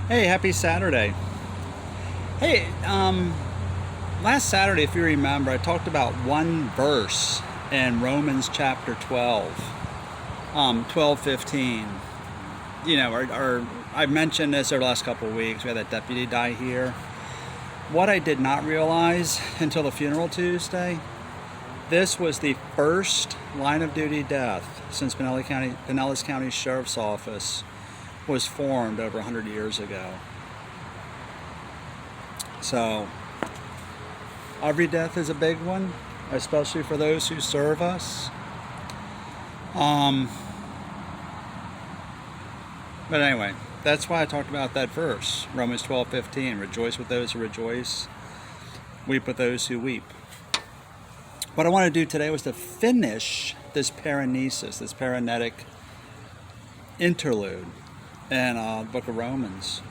Hey, happy Saturday. Hey, last Saturday, if you remember, I talked about one verse in Romans chapter 12, 15. I've mentioned this over the last couple of weeks. We had that deputy die here. What I did not realize until the funeral Tuesday, this was the first line of duty death since Pinellas County Sheriff's Office was formed over 100 years ago. So every death is a big one, especially for those who serve us. But anyway, that's why I talked about that verse, Romans 12:15. Rejoice with those who rejoice, weep with those who weep. What I want to do today was to finish this paranesis, this paranetic interlude in the book of Romans.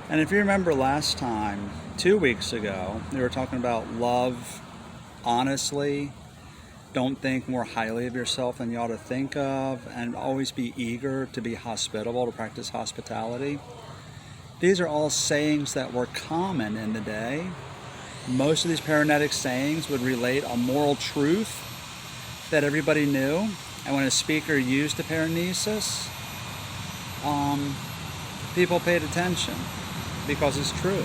And if you remember last time, 2 weeks ago, we were talking about love honestly. Don't think more highly of yourself than you ought to think of, and always be eager to be hospitable, to practice hospitality. These are all sayings that were common in the day. Most of these paranetic sayings would relate a moral truth that everybody knew. And when a speaker used the paranesis, people paid attention because it's true.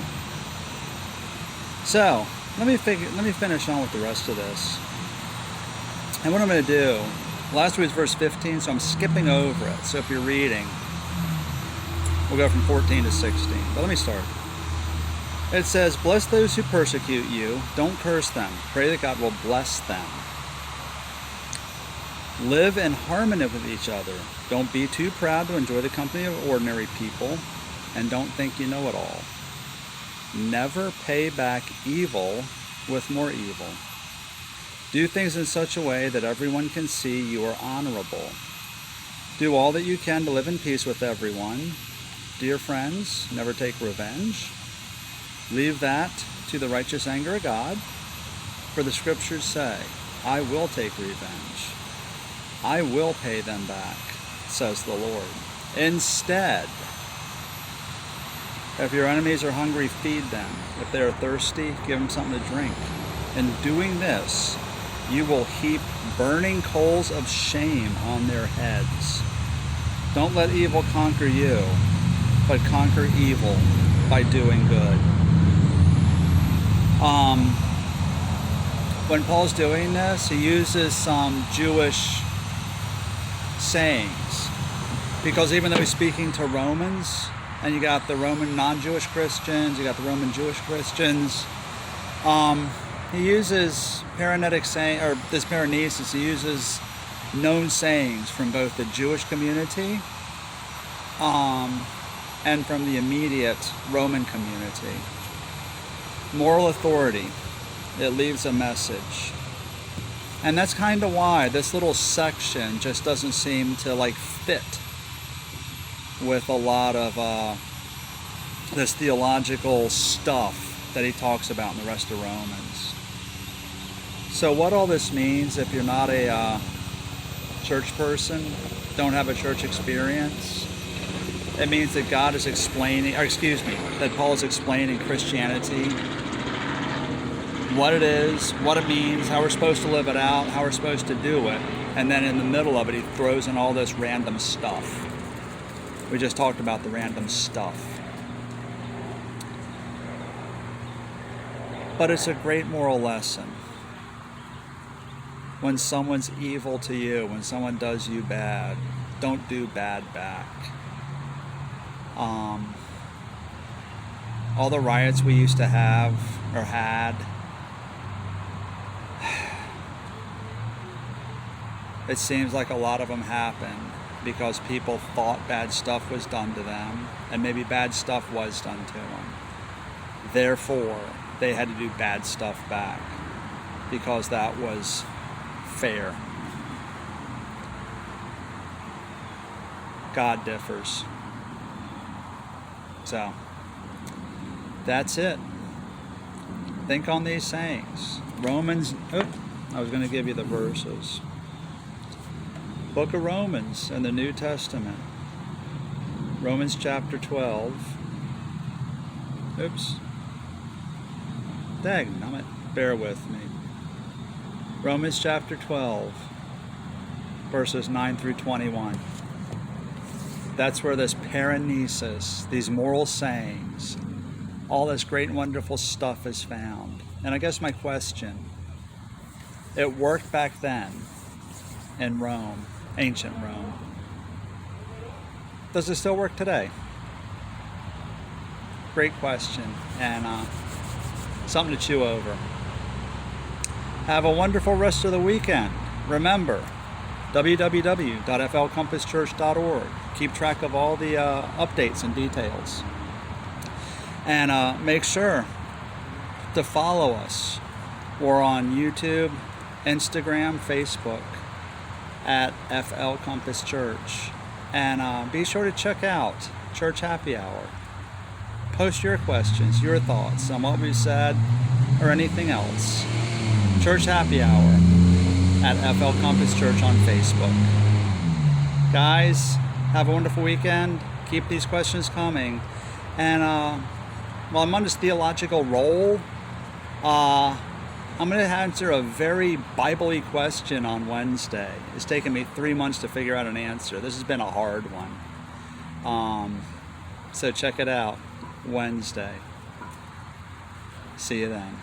So let me finish on with the rest of this. And what I'm going to do, last week's verse 15, so I'm skipping over it. So if you're reading, we'll go from 14 to 16. But let me start. It says, bless those who persecute you. Don't curse them. Pray that God will bless them. Live in harmony with each other. Don't be too proud to enjoy the company of ordinary people, and don't think you know it all. Never pay back evil with more evil. Do things in such a way that everyone can see you are honorable. Do all that you can to live in peace with everyone. Dear friends, never take revenge. Leave that to the righteous anger of God, for the scriptures say, I will take revenge. I will pay them back, says the Lord. Instead, if your enemies are hungry, feed them. If they are thirsty, give them something to drink. In doing this, you will heap burning coals of shame on their heads. Don't let evil conquer you, but conquer evil by doing good. When Paul's doing this, he uses some Jewish sayings, because even though he's speaking to Romans, and you got the Roman non-Jewish Christians, you got the Roman Jewish Christians, he uses paranetic saying, or this paranesis, he uses known sayings from both the Jewish community and from the immediate Roman community. Moral authority, it leaves a message. And that's kind of why this little section just doesn't seem to fit with a lot of this theological stuff that he talks about in the rest of Romans. So what all this means, if you're not a church person, don't have a church experience, it means that God is explaining, that Paul is explaining Christianity, what it is, what it means, how we're supposed to live it out, how we're supposed to do it, and then in the middle of it he throws in all this random stuff. We just talked about the random stuff. But it's a great moral lesson. When someone's evil to you, when someone does you bad, don't do bad back. All the riots we used to have or had, it seems like a lot of them happened because people thought bad stuff was done to them, and maybe bad stuff was done to them. Therefore, they had to do bad stuff back because that was fair. God differs. So, that's it. Think on these sayings. I was going to give you the verses. Book of Romans in the New Testament. Romans chapter 12, Oops. Dagnammit. Bear with me. Romans chapter 12, verses 9 through 21. That's where this paranesis, these moral sayings, all this great and wonderful stuff is found. And I guess my question, it worked back then in Rome, ancient Rome. Does it still work today? Great question, and something to chew over. Have a wonderful rest of the weekend. Remember, www.flcompasschurch.org. Keep track of all the updates and details. And make sure to follow us. We're on YouTube, Instagram, Facebook at FL Compass Church. And be sure to check out Church Happy Hour. Post your questions, your thoughts on what we said or anything else. Church Happy Hour at FL Compass Church on Facebook. Guys, have a wonderful weekend. Keep these questions coming. And while I'm on this theological roll, I'm going to answer a very Bible-y question on Wednesday. It's taken me 3 months to figure out an answer. This has been a hard one. So check it out Wednesday. See you then.